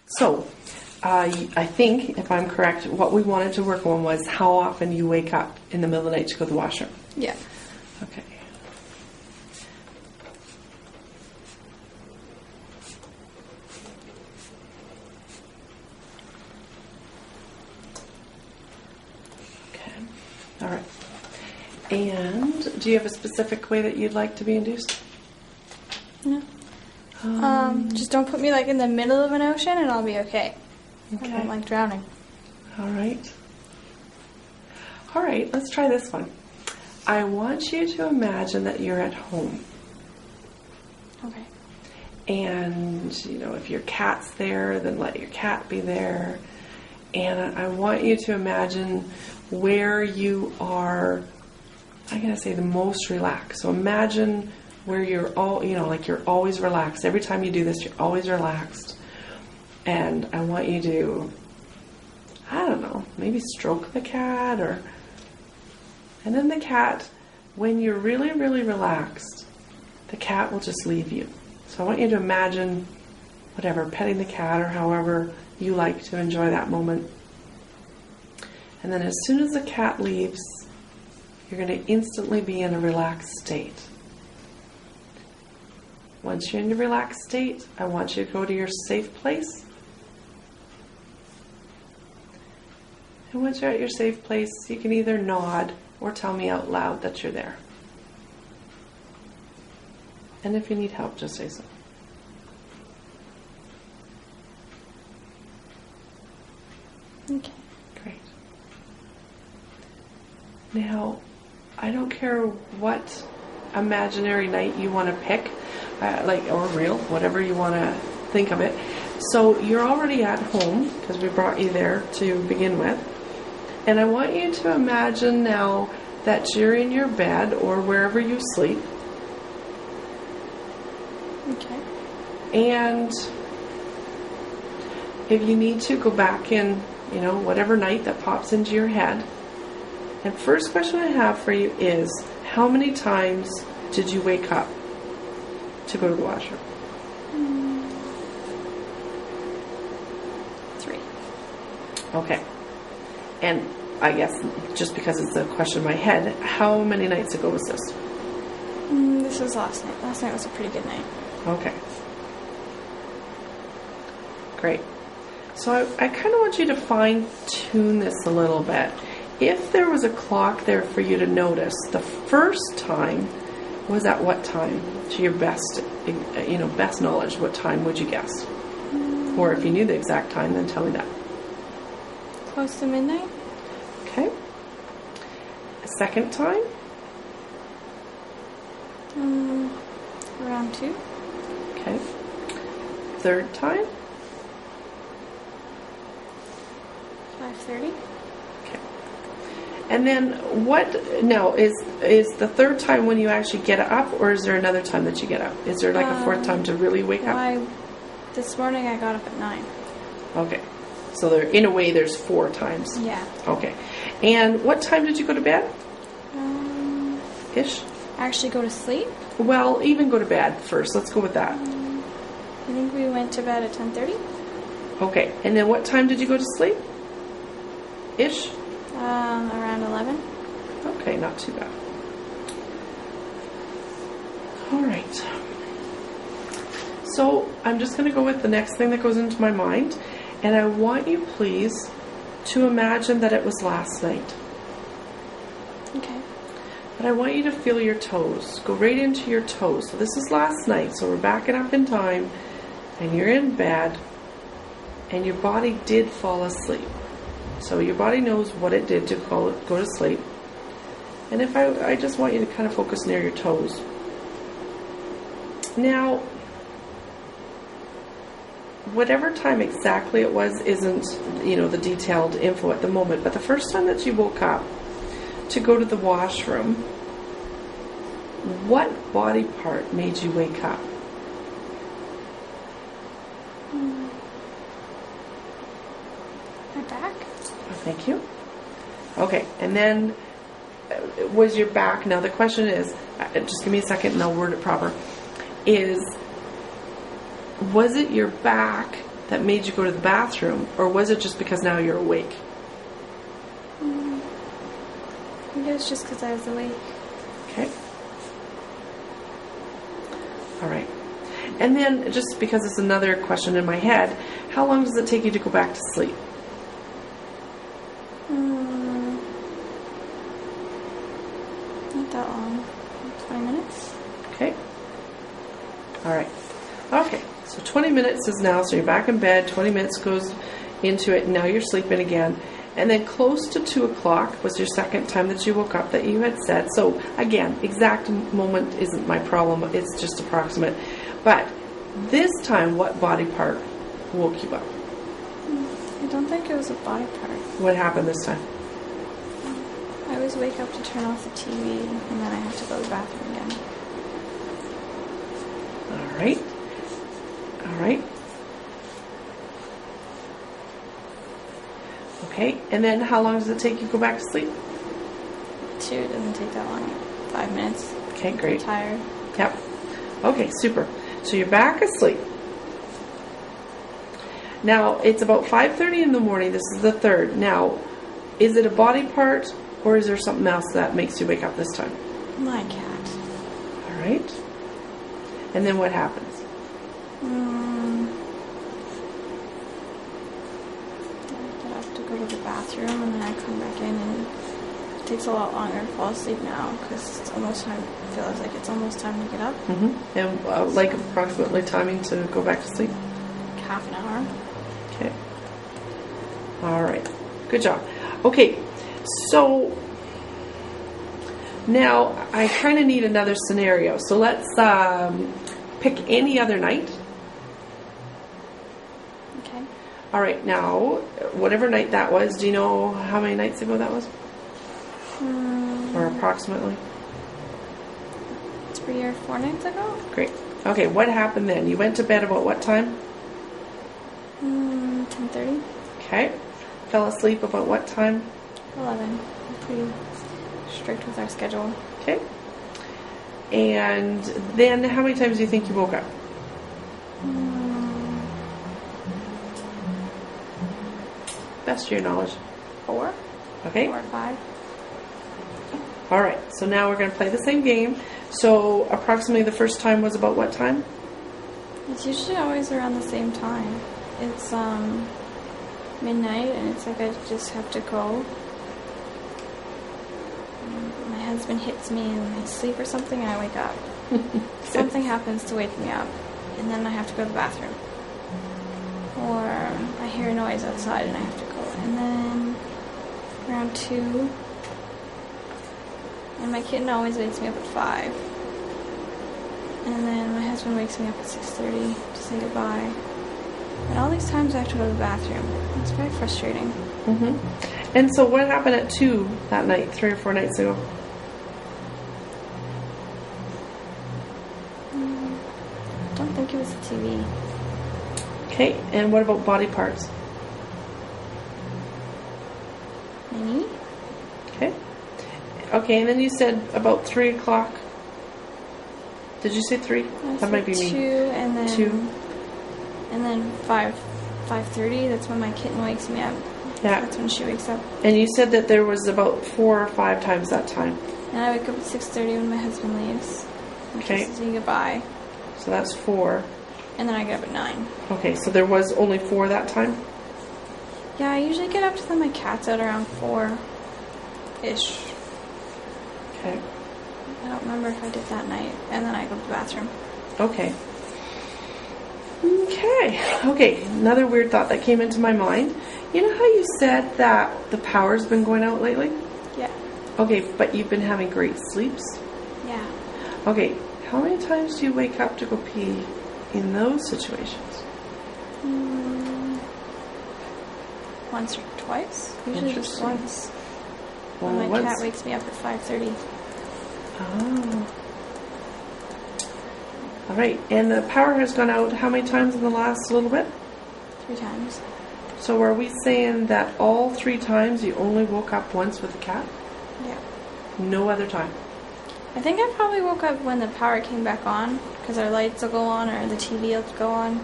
So, I think, if I'm correct, what we wanted to work on was how often you wake up in the middle of the night to go to the washroom. Yeah. Okay. Okay. All right. And do you have a specific way that you'd like to be induced? No. Just don't put me like in the middle of an ocean and I'll be okay. I don't like drowning. All right. All right, let's try this one. I want you to imagine that you're at home. Okay. And, you know, if your cat's there, then let your cat be there. And I want you to imagine where you are, I'm going to say the most relaxed. So imagine where you're all, you know, like you're always relaxed. Every time you do this, you're always relaxed. And I want you to, I don't know, maybe stroke the cat or, and then the cat, when you're really, really relaxed, the cat will just leave you. So I want you to imagine, whatever, petting the cat or however you like to enjoy that moment. And then as soon as the cat leaves, you're going to instantly be in a relaxed state. Once you're in a relaxed state, I want you to go to your safe place. And once you're at your safe place, you can either nod or tell me out loud that you're there. And if you need help, just say so. Okay. Great. Now, I don't care what imaginary night you want to pick, or real, whatever you want to think of it. So you're already at home because we brought you there to begin with. And I want you to imagine now that you're in your bed or wherever you sleep. Okay. And if you need to, go back in, you know, whatever night that pops into your head. And first question I have for you is, how many times did you wake up to go to the washroom? 3. Okay. And I guess just because it's a question in my head, how many nights ago was this? This was last night. Last night was a pretty good night. Okay. Great. So I kind of want you to fine-tune this a little bit. If there was a clock there for you to notice, the first time was at what time? To your best knowledge, what time would you guess? Or if you knew the exact time, then tell me that. Close to midnight? Okay. A second time? Around 2. Okay. Third time? 5:30. Okay. And then is the third time when you actually get up, or is there another time that you get up? Is there like a fourth time to really wake up? This morning I got up at 9. Okay. So in a way there's 4 times. Yeah. Okay. And what time did you go to bed? Ish? Actually go to sleep? Well, even go to bed first. Let's go with that. I think we went to bed at 10:30. Okay. And then what time did you go to sleep? Ish? Around 11. Okay, not too bad. All right. So I'm just going to go with the next thing that goes into my mind. And I want you, please, to imagine that it was last night. Okay. But I want you to feel your toes. Go right into your toes. So this is last night. So we're backing up in time. And you're in bed. And your body did fall asleep. So your body knows what it did to go to sleep. And if I just want you to kind of focus near your toes. Now, whatever time exactly it was isn't, the detailed info at the moment. But the first time that you woke up to go to the washroom, what body part made you wake up? My back? Thank you. Okay, and then was your back, now the question is, just give me a second and I'll word it proper, was it your back that made you go to the bathroom, or was it just because now you're awake? I think it was just because I was awake. Okay. All right. And then, just because it's another question in my head, how long does it take you to go back to sleep? Not that long. 20 minutes. Okay. All right. Okay. So 20 minutes is now, so you're back in bed, 20 minutes goes into it, and now you're sleeping again. And then close to 2 o'clock was your second time that you woke up that you had said. So again, exact moment isn't my problem, it's just approximate. But this time, what body part woke you up? I don't think it was a body part. What happened this time? I always wake up to turn off the TV, and then I have to go to the bathroom again. All right. All right. Okay, and then how long does it take you to go back to sleep? 2, it doesn't take that long. 5 minutes. Okay, great. I'm tired. Yep. Okay, super. So you're back asleep. Now, it's about 5:30 in the morning. This is the third. Now, is it a body part, or is there something else that makes you wake up this time? My cat. All right. And then what happens? I have to go to the bathroom, and then I come back in, and it takes a lot longer to fall asleep now because it's almost time. It feels like it's almost time to get up. Mm-hmm. And like approximately timing to go back to sleep? Like half an hour. Okay. All right. Good job. Okay. So now I kind of need another scenario. So let's pick any other night. Okay. All right. Now, whatever night that was, do you know how many nights ago that was? Or approximately? 3 or 4 nights ago. Great. Okay. What happened then? You went to bed about what time? 10:30. Okay. Fell asleep about what time? 11. I'm pretty strict with our schedule. Okay. And then how many times do you think you woke up? Best of your knowledge. 4. Okay. 4 or 5. All right. So now we're going to play the same game. So approximately the first time was about what time? It's usually always around the same time. It's midnight, and it's like I just have to go. My husband hits me in his sleep or something, and I wake up. Something happens to wake me up, and then I have to go to the bathroom. Or I hear a noise outside, and I have to go. And then around 2, and my kitten always wakes me up at 5. And then my husband wakes me up at 6:30 to say goodbye. And all these times I have to go to the bathroom. It's very frustrating. Mm-hmm. And so what happened at 2 that night, 3 or 4 nights ago? I don't think it was the TV. Okay. And what about body parts? Maybe? Okay. Okay. And then you said about 3 o'clock. Did you say 3? That might be me. 2, and then 2. And then 5:30. That's when my kitten wakes me up. Yeah. That's when she wakes up. And you said that there was about 4 or 5 times that time. And I wake up at 6:30 when my husband leaves. Okay. To say goodbye. So that's 4. And then I get up at 9. Okay. So there was only 4 that time? Yeah, I usually get up to let my cats out around 4-ish. Okay. I don't remember if I did that night. And then I go to the bathroom. Okay. Okay. Another weird thought that came into my mind. You know how you said that the power's been going out lately? Yeah. Okay, but you've been having great sleeps? Yeah. Okay, how many times do you wake up to go pee in those situations? Once or twice. Usually just once. Well, When my cat wakes me up at 5:30. Oh. All right, and the power has gone out how many times in the last little bit? 3 times. So are we saying that all 3 times you only woke up once with the cat? Yeah. No other time? I think I probably woke up when the power came back on, because our lights will go on or the TV will go on.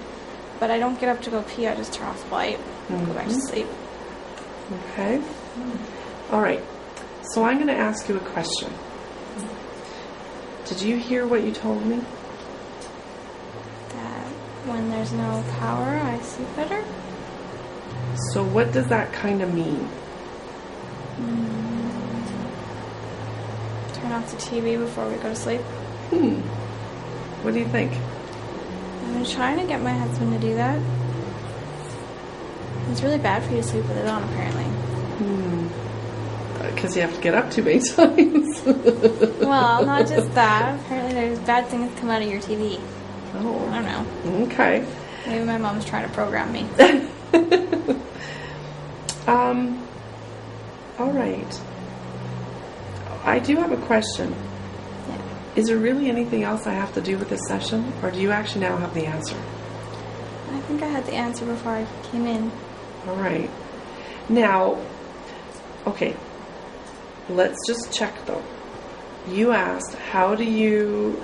but I don't get up to go pee. I just turn off the light and go back to sleep. Okay. All right. So I'm going to ask you a question. Did you hear what you told me? That when there's no power, I sleep better. So what does that kind of mean? Turn off the TV before we go to sleep. What do you think? I've been trying to get my husband to do that. It's really bad for you to sleep with it on, apparently. Because you have to get up too many times. Well, not just that. Apparently there's bad things come out of your TV. Oh. I don't know. Okay. Maybe my mom's trying to program me. All right. I do have a question. Yeah. Is there really anything else I have to do with this session? Or do you actually now have the answer? I think I had the answer before I came in. All right. Now, okay. Let's just check though. You asked, how do you,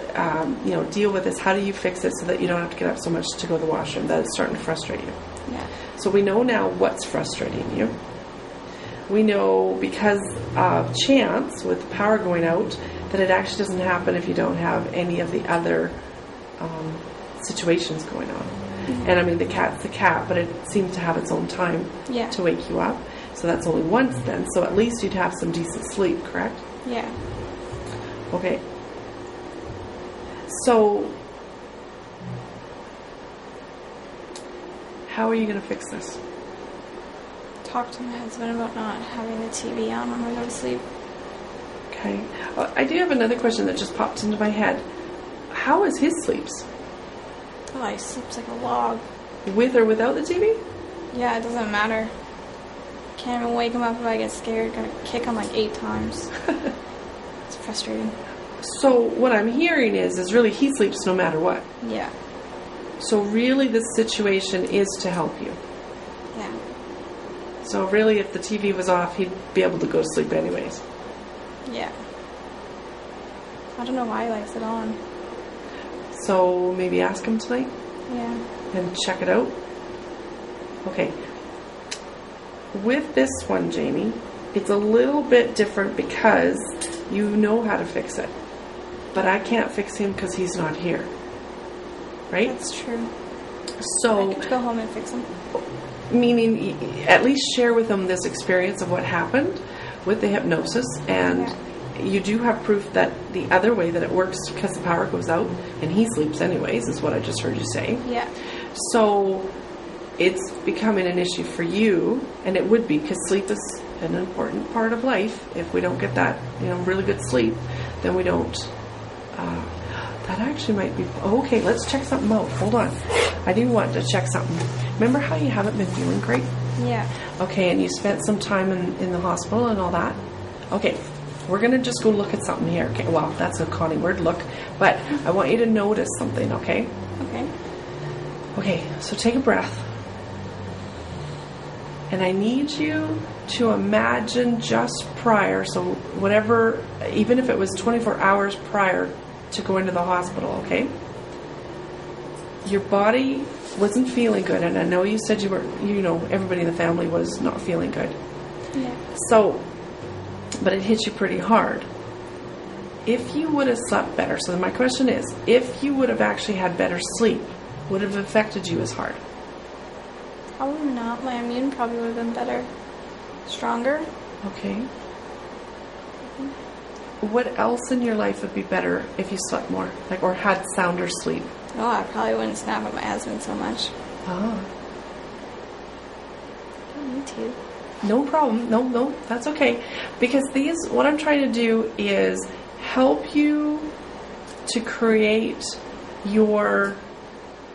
deal with this? How do you fix it so that you don't have to get up so much to go to the washroom? That is starting to frustrate you. Yeah. So we know now what's frustrating you. We know because of chance, with the power going out, that it actually doesn't happen if you don't have any of the other situations going on. And I mean, the cat's the cat, but it seems to have its own time to wake you up. So that's only once then. So at least you'd have some decent sleep, correct? Yeah. Okay. So, how are you going to fix this? Talk to my husband about not having the TV on when we go to sleep. Okay. I do have another question that just popped into my head. How is his sleeps? Oh, he sleeps like a log. With or without the TV? Yeah, it doesn't matter. Can't even wake him up if I get scared. Gotta kick him like 8 times. It's frustrating. So what I'm hearing is really he sleeps no matter what. Yeah. So really this situation is to help you. Yeah. So really if the TV was off, he'd be able to go to sleep anyways. Yeah. I don't know why he likes it on. So maybe ask him tonight? Yeah. And check it out? Okay. With this one, Jamie, it's a little bit different because you know how to fix it. But I can't fix him because he's not here. Right? That's true. So, I could go home and fix him. meaning at least share with him this experience of what happened with the hypnosis, and you do have proof that the other way that it works, because the power goes out and he sleeps anyways, is what I just heard you say. Yeah. So it's becoming an issue for you, and it would be, because sleep is an important part of life. If we don't get that, really good sleep, then we don't. That actually might be okay. Let's check something out. Hold on, I do want to check something. Remember how you haven't been feeling great? Yeah. Okay, and you spent some time in the hospital and all that. Okay, we're gonna just go look at something here. Okay, well, that's a Connie word, look, but I want you to notice something. Okay. Okay. Okay, so take a breath. And I need you to imagine just prior, so whatever, even if it was 24 hours prior to going to the hospital, okay? Your body wasn't feeling good, and I know you said you were, everybody in the family was not feeling good. Yeah. So, but it hit you pretty hard. If you would have slept better, so my question is, if you would have actually had better sleep, would it have affected you as hard? Probably not. My immune probably would have been better. Stronger. Okay. What else in your life would be better if you slept more, or had sounder sleep? Oh, I probably wouldn't snap at my husband so much. Ah. I don't need to. No problem. No, that's okay. Because what I'm trying to do is help you to create your,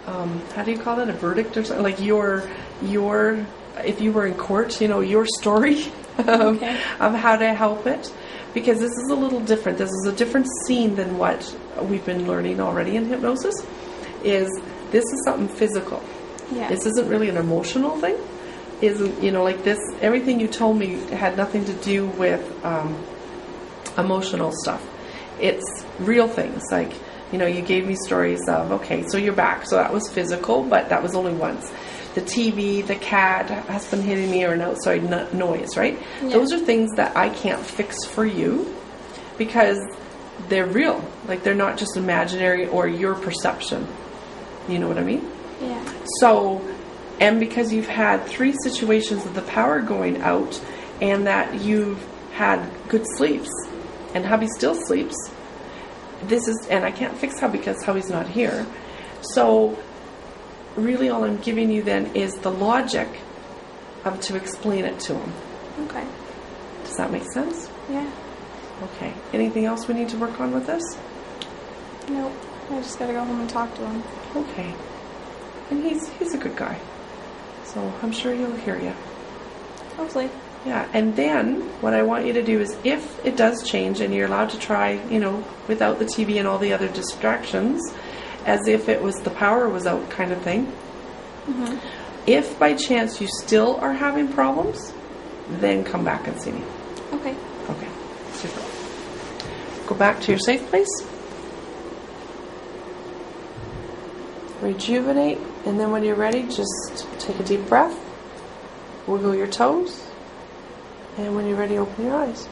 how do you call that, a verdict or something? Like your, if you were in court, your story of how to help it. Because this is a little different. This is a different scene than what we've been learning already in hypnosis. This is something physical. Yeah. This isn't really an emotional thing. Isn't, like this, everything you told me had nothing to do with emotional stuff. It's real things, like You know, you gave me stories of, okay, so you're back. So that was physical, but that was only once. The TV, the cat has been hitting me, or an outside noise, right? Yeah. Those are things that I can't fix for you because they're real. Like, they're not just imaginary or your perception. You know what I mean? Yeah. So, and because you've had 3 situations of the power going out and that you've had good sleeps and hubby still sleeps, this is, and I can't fix hubby because hubby's not here. So really all I'm giving you then is the logic of to explain it to him. Okay. Does that make sense? Yeah. Okay. Anything else we need to work on with this? Nope. I just gotta go home and talk to him. Okay. And he's a good guy. So I'm sure he'll hear you. Hopefully. Yeah, and then what I want you to do is, if it does change and you're allowed to try, you know, without the TV and all the other distractions, as if it was the power was out kind of thing. Mm-hmm. If by chance you still are having problems, then come back and see me. Okay. Okay, super. Go back to your safe place. Rejuvenate, and then when you're ready, just take a deep breath. Wiggle your toes. And when you're ready, open your eyes.